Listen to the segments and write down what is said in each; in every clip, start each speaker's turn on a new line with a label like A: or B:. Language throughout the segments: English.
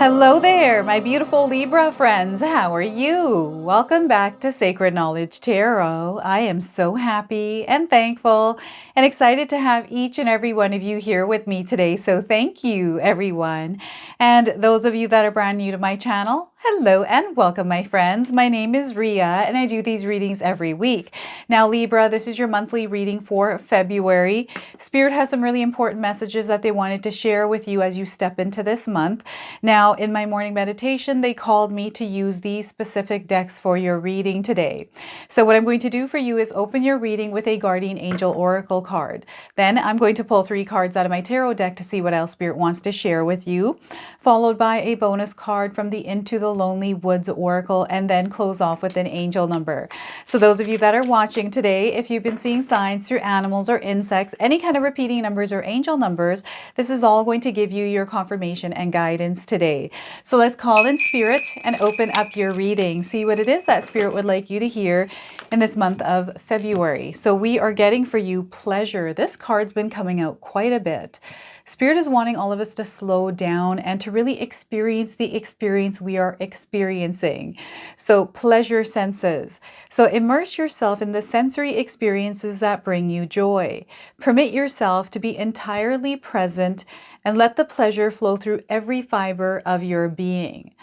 A: Hello there, my beautiful Libra friends. How are you? Welcome back to Sacred Knowledge Tarot. I am so happy and thankful and excited to have each and every one of you here with me today. So thank you, everyone. And those of you that are brand new to my channel, hello and welcome, my friends. My name is Ria and I do these readings every week. Now, Libra, this is your monthly reading for February. Spirit has some really important messages that they wanted to share with you as you step into this month. Now, in my morning meditation, they called me to use these specific decks for your reading today. So what I'm going to do for you is open your reading with a Guardian Angel Oracle card. Then I'm going to pull 3 cards out of my tarot deck to see what else Spirit wants to share with you, followed by a bonus card from the Into the Lonely Woods Oracle, and then close off with an angel number. So those of you that are watching today, if you've been seeing signs through animals or insects, any kind of repeating numbers or angel numbers, this is all going to give you your confirmation and guidance today. So let's call in Spirit and open up your reading. See what it is that Spirit would like you to hear in this month of February. So we are getting for you pleasure. This card's been coming out quite a bit. Spirit is wanting all of us to slow down and to really experience the experience we are experiencing. So pleasure senses. So immerse yourself in the sensory experiences that bring you joy. Permit yourself to be entirely present and let the pleasure flow through every fiber of your being.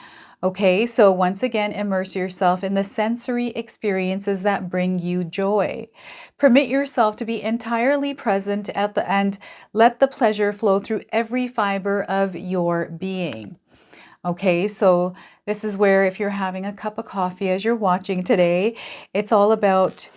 A: Okay, so once again, immerse yourself in the sensory experiences that bring you joy. Permit yourself to be entirely present at the end. Let the pleasure flow through every fiber of your being. Okay, so this is where if you're having a cup of coffee as you're watching today, it's all about,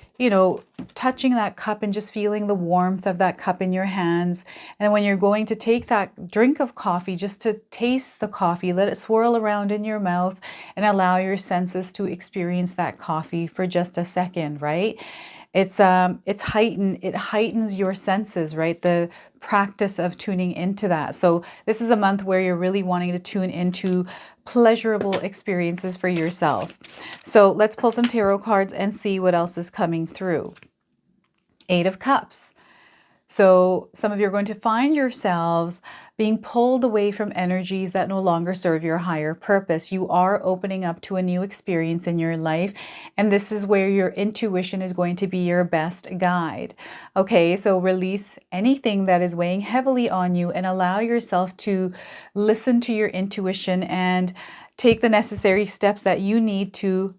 A: touching that cup and just feeling the warmth of that cup in your hands. And when you're going to take that drink of coffee, just to taste the coffee, let it swirl around in your mouth and allow your senses to experience that coffee for just a second, right? It's heightened, it heightens your senses, right? The practice of tuning into that. So this is a month where you're really wanting to tune into pleasurable experiences for yourself. So let's pull some tarot cards and see what else is coming through. 8 of Cups. So some of you are going to find yourselves being pulled away from energies that no longer serve your higher purpose. You are opening up to a new experience in your life, and this is where your intuition is going to be your best guide. Okay, so release anything that is weighing heavily on you and allow yourself to listen to your intuition and take the necessary steps that you need to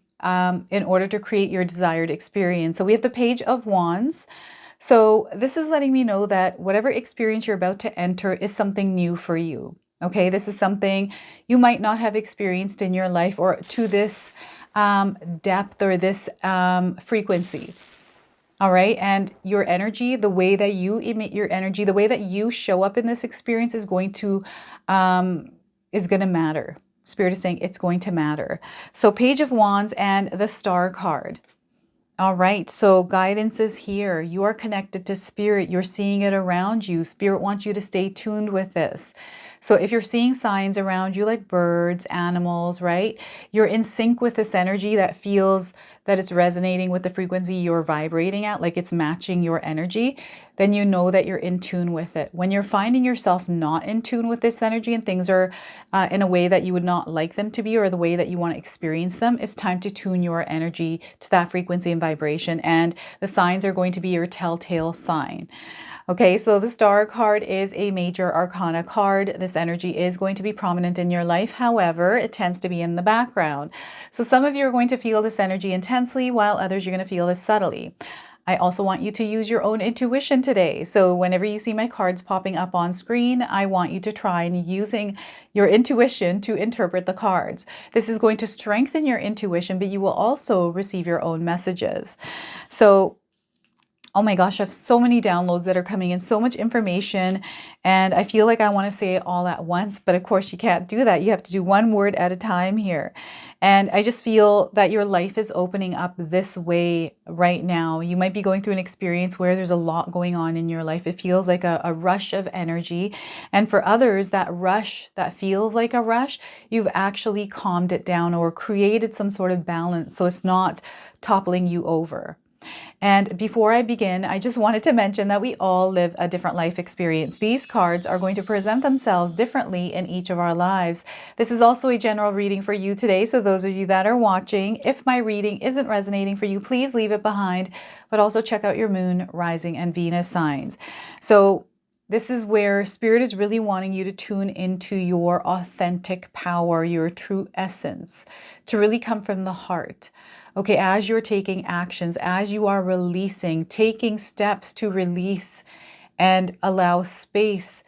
A: in order to create your desired experience. So we have the Page of Wands. So this is letting me know that whatever experience you're about to enter is something new for you. Okay, this is something you might not have experienced in your life or to this depth or this frequency. All right, and your energy, the way that you emit your energy, the way that you show up in this experience is going to matter. Spirit is saying it's going to matter. So Page of Wands and the Star card. All right, so guidance is here. You are connected to Spirit. You're seeing it around you. Spirit wants you to stay tuned with this. So if you're seeing signs around you like birds, animals, right? You're in sync with this energy that feels that it's resonating with the frequency you're vibrating at, like it's matching your energy, then you know that you're in tune with it. When you're finding yourself not in tune with this energy and things are in a way that you would not like them to be or the way that you want to experience them, it's time to tune your energy to that frequency and vibration. And the signs are going to be your telltale sign. Okay, so the Star card is a major arcana card. This energy is going to be prominent in your life. However, it tends to be in the background. So some of you are going to feel this energy intensely, while others you're going to feel this subtly. I also want you to use your own intuition today. So whenever you see my cards popping up on screen, I want you to try and using your intuition to interpret the cards. This is going to strengthen your intuition, but you will also receive your own messages. So oh my gosh, I have so many downloads that are coming in, so much information, and I feel like I want to say it all at once, but of course you can't do that. You have to do one word at a time here. And I just feel that your life is opening up this way right now. You might be going through an experience where there's a lot going on in your life. It feels like a rush of energy. And for others, that rush that feels like a rush, you've actually calmed it down or created some sort of balance so it's not toppling you over. And before I begin, I just wanted to mention that we all live a different life experience. These cards are going to present themselves differently in each of our lives. This is also a general reading for you today. So those of you that are watching, if my reading isn't resonating for you, please leave it behind, but also check out your moon, rising, and Venus signs. So this is where Spirit is really wanting you to tune into your authentic power, your true essence, to really come from the heart. Okay, as you're taking actions, as you are releasing, taking steps to release and allow space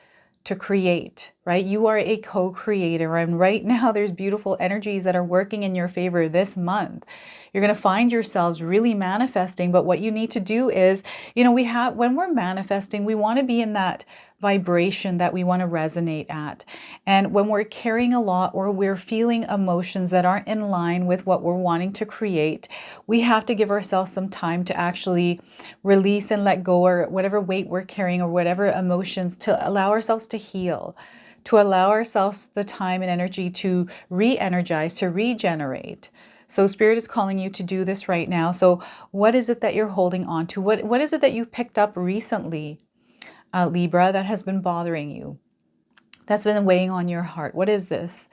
A: to create, right? You are a co-creator, and right now there's beautiful energies that are working in your favor this month. You're going to find yourselves really manifesting, but what you need to do is, when we're manifesting, we want to be in that vibration that we want to resonate at. And when we're carrying a lot or we're feeling emotions that aren't in line with what we're wanting to create, we have to give ourselves some time to actually release and let go, or whatever weight we're carrying or whatever emotions, to allow ourselves to heal, to allow ourselves the time and energy to re-energize, to regenerate. So Spirit is calling you to do this right now. So what is it that you're holding on to? What is it that you picked up recently, Libra, that has been bothering you, that's been weighing on your heart? What is this?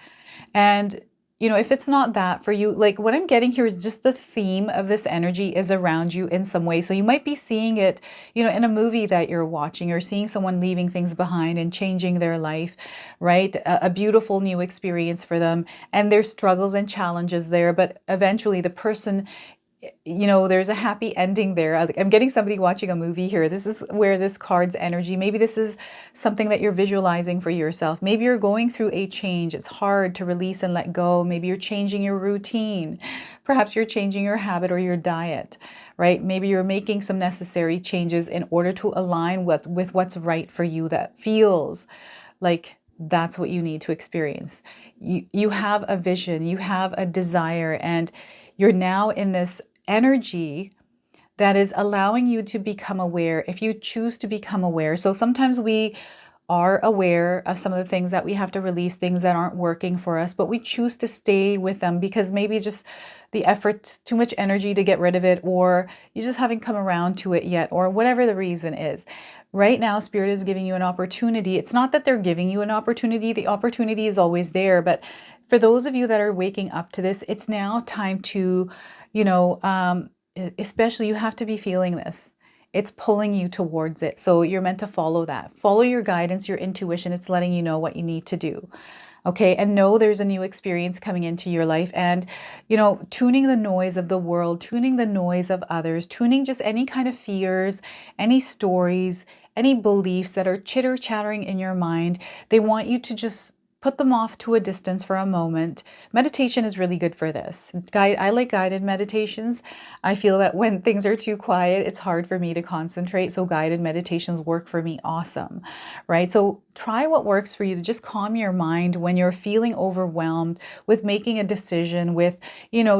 A: And if it's not that for you, like what I'm getting here is just the theme of this energy is around you in some way. So you might be seeing it, in a movie that you're watching, or seeing someone leaving things behind and changing their life, right? A beautiful new experience for them. And there's struggles and challenges there, but eventually the person, there's a happy ending there. I'm getting somebody watching a movie here. This is where this card's energy, maybe this is something that you're visualizing for yourself. Maybe you're going through a change. It's hard to release and let go. Maybe you're changing your routine. Perhaps you're changing your habit or your diet, right? Maybe you're making some necessary changes in order to align with what's right for you, that feels like that's what you need to experience. You have a vision, you have a desire, and you're now in this energy that is allowing you to become aware, if you choose to become aware. So sometimes we are aware of some of the things that we have to release, things that aren't working for us, but we choose to stay with them because maybe just the effort's too much energy to get rid of it, or you just haven't come around to it yet, or whatever the reason is. Right now, Spirit is giving you an opportunity. It's not that they're giving you an opportunity. The opportunity is always there. But for those of you that are waking up to this, it's now time to, especially you have to be feeling this. It's pulling you towards it. So you're meant to follow that. Follow your guidance, your intuition. It's letting you know what you need to do. Okay, and know there's a new experience coming into your life, and tuning the noise of the world, tuning the noise of others, tuning just any kind of fears, any stories, any beliefs that are chitter chattering in your mind. They want you to just put them off to a distance for a moment. Meditation is really good for this. I like guided meditations. I feel that when things are too quiet, it's hard for me to concentrate. So guided meditations work for me awesome, right? So try what works for you to just calm your mind when you're feeling overwhelmed with making a decision, with,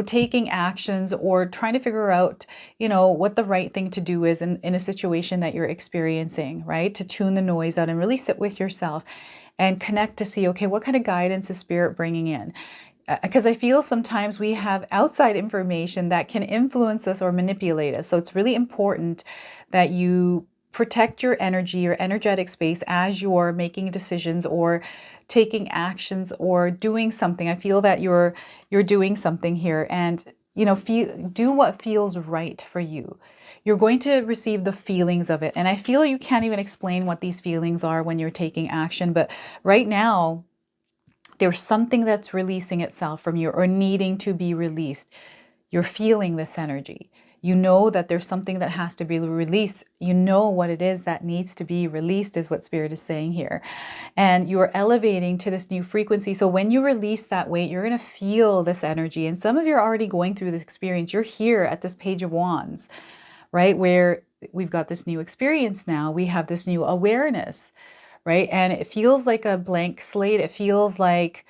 A: taking actions, or trying to figure out, what the right thing to do is in a situation that you're experiencing, right? To tune the noise out and really sit with yourself and connect to see, okay, what kind of guidance is Spirit bringing in? Because I feel sometimes we have outside information that can influence us or manipulate us. So it's really important that you protect your energy, your energetic space as you're making decisions or taking actions or doing something. I feel that you're doing something here, and do what feels right for you. You're going to receive the feelings of it. And I feel you can't even explain what these feelings are when you're taking action. But right now, there's something that's releasing itself from you or needing to be released. You're feeling this energy. You know that there's something that has to be released. You know what it is that needs to be released, is what Spirit is saying here. And you're elevating to this new frequency. So when you release that weight, you're going to feel this energy. And some of you are already going through this experience. You're here at this Page of Wands, right? Where we've got this new experience now. We have this new awareness, right? And it feels like a blank slate. It feels like,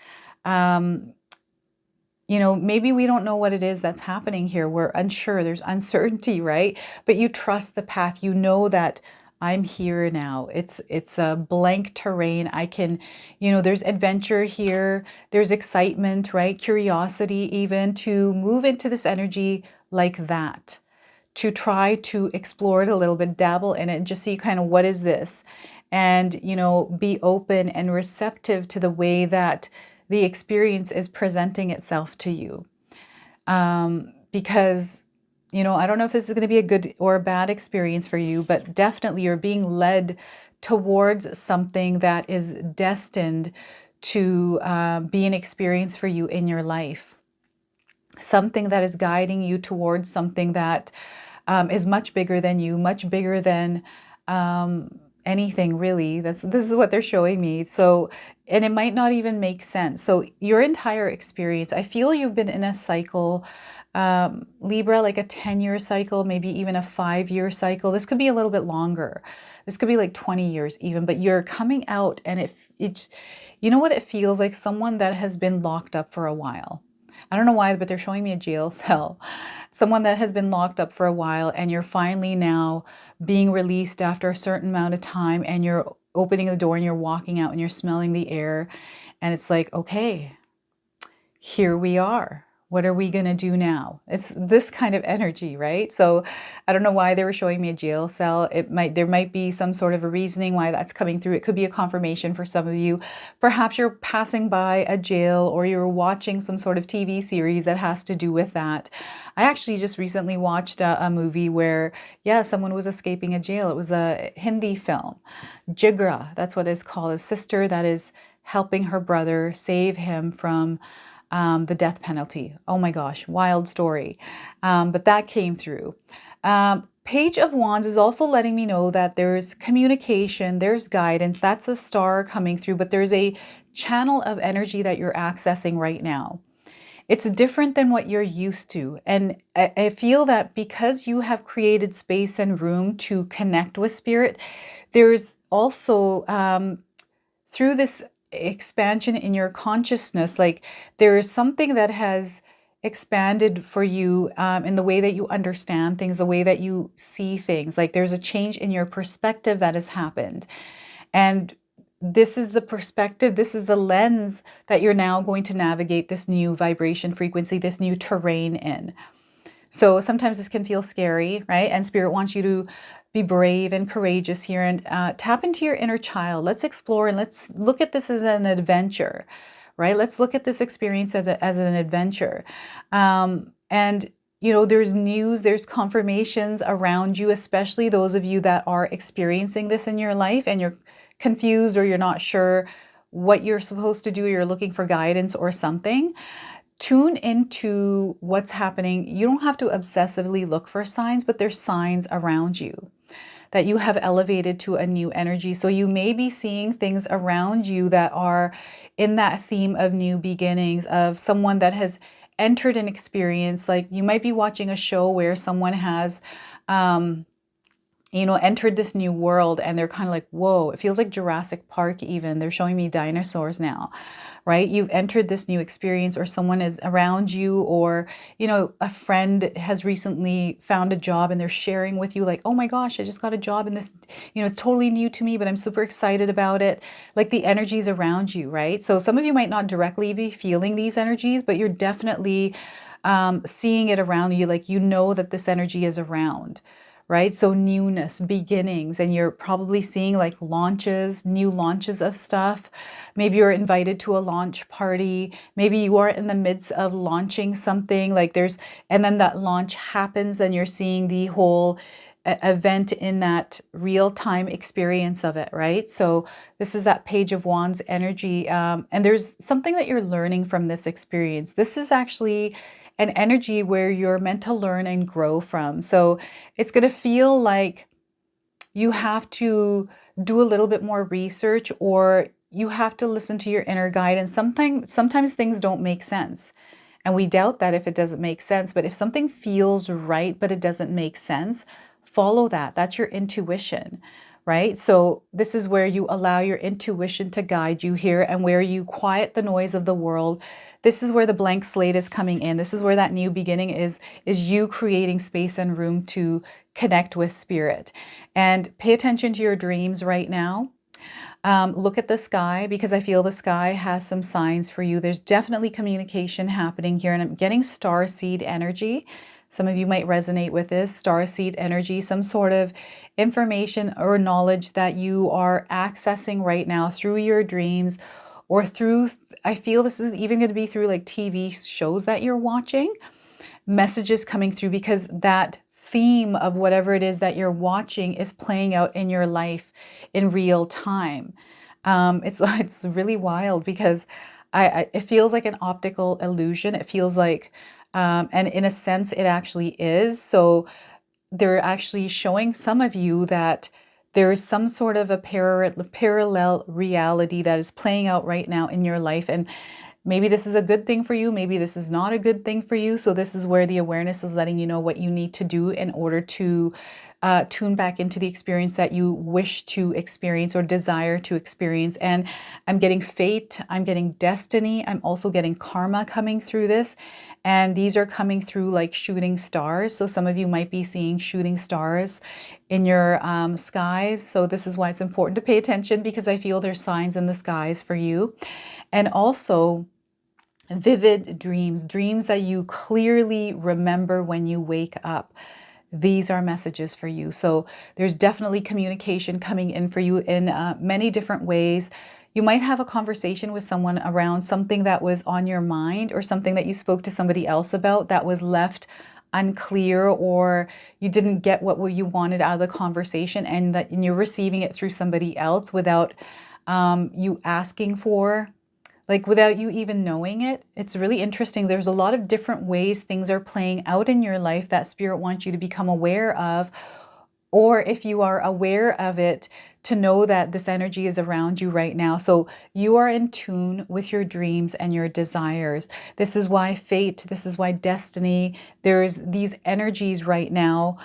A: maybe we don't know what it is that's happening here. We're unsure. There's uncertainty, right? But you trust the path. You know that I'm here now. It's a blank terrain. I can, there's adventure here. There's excitement, right? Curiosity, even to move into this energy like that, to try to explore it a little bit, dabble in it, and just see kind of what is this, and be open and receptive to the way that the experience is presenting itself to you. Because I don't know if this is going to be a good or a bad experience for you, but definitely you're being led towards something that is destined to be an experience for you in your life. Something that is guiding you towards something that is much bigger than you, much bigger than anything really. This is what they're showing me. So, and it might not even make sense. So your entire experience, I feel you've been in a cycle, Libra, like a 10-year cycle, maybe even a 5-year cycle. This could be a little bit longer. This could be like 20 years even, but you're coming out and it's, you know what it feels like? Someone that has been locked up for a while. I don't know why, but they're showing me a jail cell. Someone that has been locked up for a while, and you're finally now being released after a certain amount of time, and you're opening the door and you're walking out and you're smelling the air. And it's like, okay, here we are. What are we going to do now? It's this kind of energy, right? So I don't know why they were showing me a jail cell. There might be some sort of a reasoning why that's coming through. It could be a confirmation for some of you. Perhaps you're passing by a jail, or you're watching some sort of TV series that has to do with that. I actually just recently watched a movie where, yeah, someone was escaping a jail. It was a Hindi film. Jigra, that's what it's called. A sister that is helping her brother save him from the death penalty. Oh my gosh, wild story. But that came through. Page of Wands is also letting me know that there's communication, there's guidance. That's a star coming through, but there's a channel of energy that you're accessing right now. It's different than what you're used to. And I feel that because you have created space and room to connect with spirit, there's also through this expansion in your consciousness, like there is something that has expanded for you in the way that you understand things, the way that you see things. Like there's a change in your perspective that has happened. And this is the perspective, this is the lens that you're now going to navigate this new vibration frequency, this new terrain in. So sometimes this can feel scary, right? And Spirit wants you to be brave and courageous here, and tap into your inner child. Let's explore and let's look at this as an adventure, right? Let's look at this experience as an adventure. And there's news, there's confirmations around you, especially those of you that are experiencing this in your life and you're confused or you're not sure what you're supposed to do, you're looking for guidance or something. Tune into what's happening. You don't have to obsessively look for signs, but there's signs around you that you have elevated to a new energy. So you may be seeing things around you that are in that theme of new beginnings, of someone that has entered an experience. Like you might be watching a show where someone has entered this new world, and they're kind of like, whoa, it feels like Jurassic Park even. They're showing me dinosaurs now, right? You've entered this new experience, or someone is around you, or, a friend has recently found a job and they're sharing with you like, oh my gosh, I just got a job in this, it's totally new to me, but I'm super excited about it. Like the energies around you, right? So some of you might not directly be feeling these energies, but you're definitely seeing it around you. Like, that this energy is around. Right? So newness, beginnings, and you're probably seeing like new launches of stuff. Maybe you're invited to a launch party. Maybe you are in the midst of launching something, and then that launch happens, then you're seeing the whole event in that real-time experience of it, right? So this is that Page of Wands energy. And there's something that you're learning from this experience. This is actually an energy where you're meant to learn and grow from. So it's going to feel like you have to do a little bit more research, or you have to listen to your inner guidance. Sometimes things don't make sense. And we doubt that if it doesn't make sense. But if something feels right, but it doesn't make sense, follow that. That's your intuition, right? So this is where you allow your intuition to guide you here, and where you quiet the noise of the world. This is where the blank slate is coming in. This is where that new beginning is you creating space and room to connect with spirit. And pay attention to your dreams right now. Look at the sky, because I feel the sky has some signs for you. There's definitely communication happening here, and I'm getting star seed energy. Some of you might resonate with this starseed energy, some sort of information or knowledge that you are accessing right now through your dreams or through, I feel this is even going to be through like TV shows that you're watching, messages coming through, because that theme of whatever it is that you're watching is playing out in your life in real time. It's really wild because it feels like an optical illusion. It feels like, and in a sense, it actually is. So they're actually showing some of you that there is some sort of a parallel reality that is playing out right now in your life. And maybe this is a good thing for you. Maybe this is not a good thing for you. So this is where the awareness is letting you know what you need to do in order to tune back into the experience that you wish to experience or desire to experience. And I'm getting fate, I'm getting destiny, I'm also getting karma coming through this. And these are coming through like shooting stars. So some of you might be seeing shooting stars in your skies. So this is why it's important to pay attention, because I feel there's signs in the skies for you. And also vivid dreams, dreams that you clearly remember when you wake up. These are messages for you. So there's definitely communication coming in for you in many different ways. You might have a conversation with someone around something that was on your mind or something that you spoke to somebody else about that was left unclear, or you didn't get what you wanted out of the conversation, and you're receiving it through somebody else without you asking for, like without you even knowing it. It's really interesting. There's a lot of different ways things are playing out in your life that Spirit wants you to become aware of, or if you are aware of it, to know that this energy is around you right now. So you are in tune with your dreams and your desires. This is why fate, this is why destiny, there's these energies right now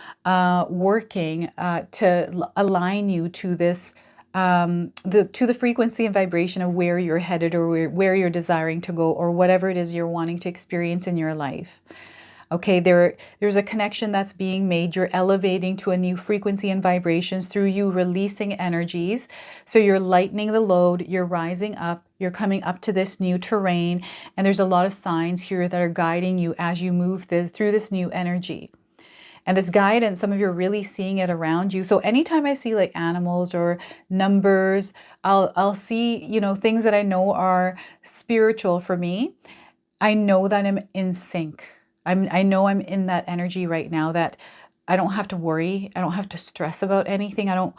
A: working to align you to this to the frequency and vibration of where you're headed, or where you're desiring to go, or whatever it is you're wanting to experience in your life. Okay, there's a connection that's being made. You're elevating to a new frequency and vibrations through you releasing energies. So you're lightening the load, you're rising up, you're coming up to this new terrain, and there's a lot of signs here that are guiding you as you move through this new energy. And this guidance, some of you are really seeing it around you. So anytime I see like animals or numbers, I'll see, you know, things that I know are spiritual for me. I know that I'm in sync. I know I'm in that energy right now, that I don't have to worry. I don't have to stress about anything. I don't,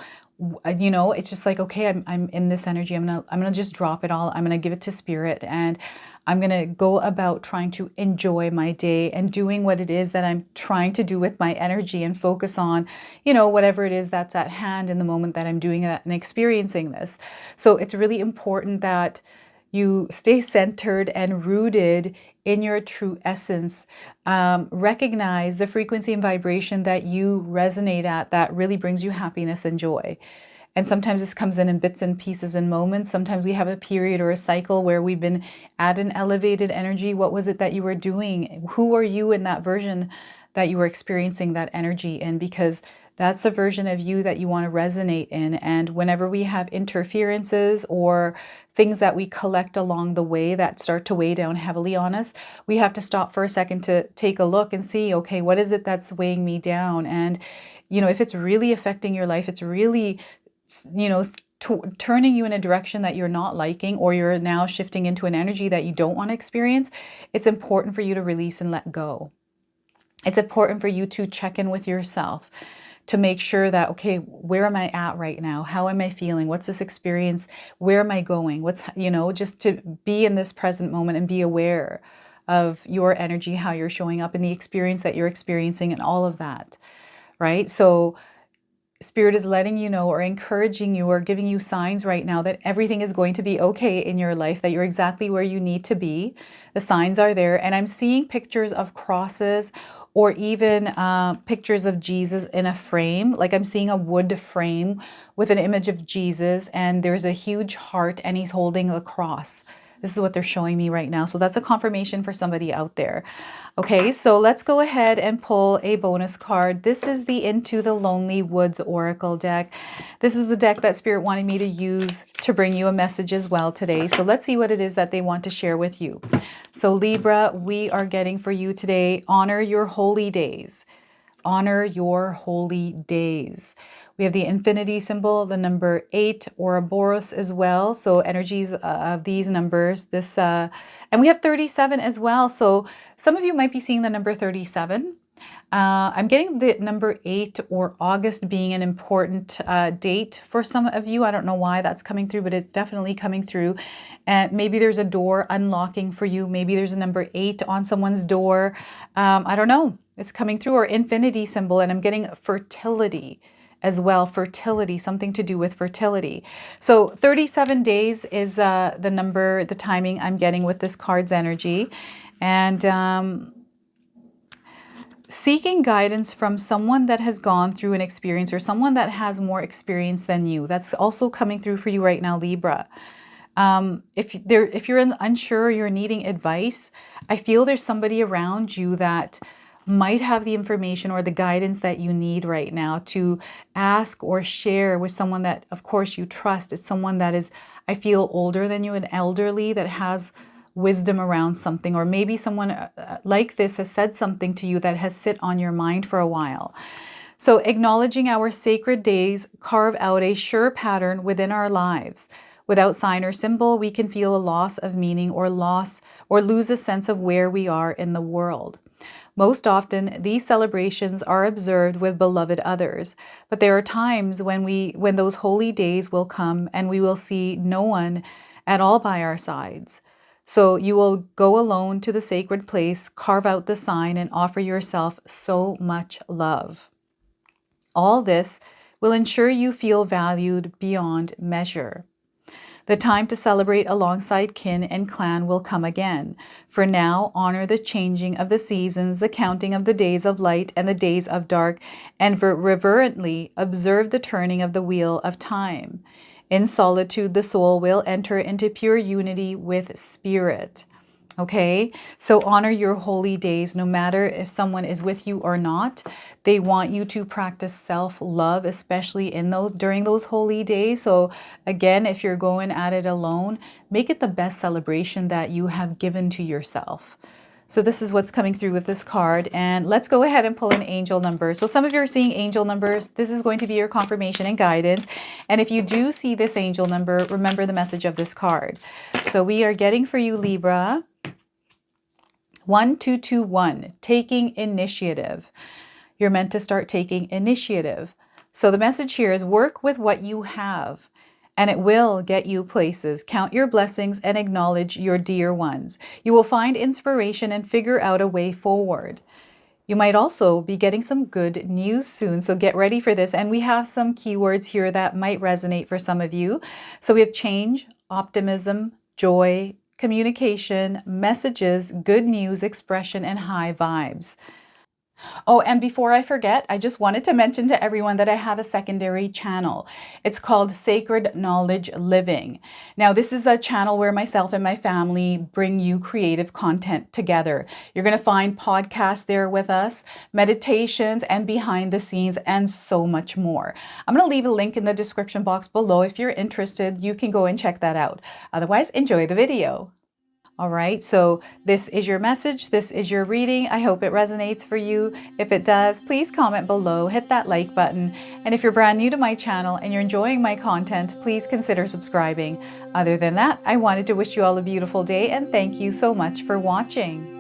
A: you know, it's just like, okay, I'm in this energy. I'm gonna just drop it all. I'm gonna give it to Spirit, and I'm gonna go about trying to enjoy my day and doing what it is that I'm trying to do with my energy, and focus on, you know, whatever it is that's at hand in the moment that I'm doing that and experiencing this. So it's really important that you stay centered and rooted in your true essence. Recognize the frequency and vibration that you resonate at that really brings you happiness and joy. And sometimes this comes in bits and pieces and moments. Sometimes we have a period or a cycle where we've been at an elevated energy. What was it that you were doing? Who are you in that version that you were experiencing that energy in? Because that's a version of you that you want to resonate in. And whenever we have interferences or things that we collect along the way that start to weigh down heavily on us, we have to stop for a second to take a look and see, okay, what is it that's weighing me down? And, you know, if it's really affecting your life, it's really, you know, turning you in a direction that you're not liking, or you're now shifting into an energy that you don't want to experience, it's important for you to release and let go. It's important for you to check in with yourself, to make sure that, okay, where am I at right now? How am I feeling? What's this experience? Where am I going? What's, you know, just to be in this present moment and be aware of your energy, how you're showing up in the experience that you're experiencing, and all of that, right? So Spirit is letting you know, or encouraging you, or giving you signs right now that everything is going to be okay in your life, that you're exactly where you need to be. The signs are there. And I'm seeing pictures of crosses, or even pictures of Jesus in a frame. Like I'm seeing a wood frame with an image of Jesus, and there's a huge heart, and he's holding a cross This is what they're showing me right now. So that's a confirmation for somebody out there. Okay, so let's go ahead and pull a bonus card. This is the Into the Lonely Woods Oracle deck. This is the deck that Spirit wanted me to use to bring you a message as well today. So let's see what it is that they want to share with you. So Libra, we are getting for you today, honor your holy days. Honor your holy days. We have the infinity symbol, the number 8, Ouroboros as well. So energies of these numbers. And we have 37 as well. So some of you might be seeing the number 37. I'm getting the number 8 or August being an important date for some of you. I don't know why that's coming through, but it's definitely coming through. And maybe there's a door unlocking for you. Maybe there's a number 8 on someone's door. I don't know. It's coming through, or infinity symbol, and I'm getting fertility as well. Fertility, something to do with fertility. So 37 days is the number, the timing I'm getting with this card's energy. And seeking guidance from someone that has gone through an experience, or someone that has more experience than you. That's also coming through for you right now, Libra. If you're unsure, you're needing advice, I feel there's somebody around you that might have the information or the guidance that you need right now to ask or share with someone that, of course, you trust. It's someone that is, I feel, older than you, an elderly that has wisdom around something, or maybe someone like this has said something to you that has sit on your mind for a while. So acknowledging our sacred days carve out a sure pattern within our lives. Without sign or symbol, we can feel a loss of meaning or lose a sense of where we are in the world. Most often, these celebrations are observed with beloved others, but there are times when those holy days will come and we will see no one at all by our sides. So you will go alone to the sacred place, carve out the sign, and offer yourself so much love. All this will ensure you feel valued beyond measure. The time to celebrate alongside kin and clan will come again. For now, honor the changing of the seasons, the counting of the days of light and the days of dark, and reverently observe the turning of the wheel of time. In solitude, the soul will enter into pure unity with spirit. Okay, so honor your holy days, no matter if someone is with you or not. They want you to practice self-love, especially during those holy days. So again, if you're going at it alone, make it the best celebration that you have given to yourself. So this is what's coming through with this card. And let's go ahead and pull an angel number. So some of you are seeing angel numbers. This is going to be your confirmation and guidance. And if you do see this angel number, remember the message of this card. So we are getting for you, Libra, 1221, taking initiative. You're meant to start taking initiative. So the message here is work with what you have, and it will get you places. Count your blessings and acknowledge your dear ones. You will find inspiration and figure out a way forward. You might also be getting some good news soon, so get ready for this. And we have some keywords here that might resonate for some of you. So we have change, optimism, joy, communication, messages, good news, expression, and high vibes. Oh, and before I forget, I just wanted to mention to everyone that I have a secondary channel. It's called Sacred Knowledge Living. Now, this is a channel where myself and my family bring you creative content together. You're going to find podcasts there with us, meditations, and behind the scenes, and so much more. I'm going to leave a link in the description box below. If you're interested, you can go and check that out. Otherwise, enjoy the video. All right, so this is your message. This is your reading. I hope it resonates for you. If it does, please comment below, hit that like button. And if you're brand new to my channel and you're enjoying my content, please consider subscribing. Other than that, I wanted to wish you all a beautiful day and thank you so much for watching.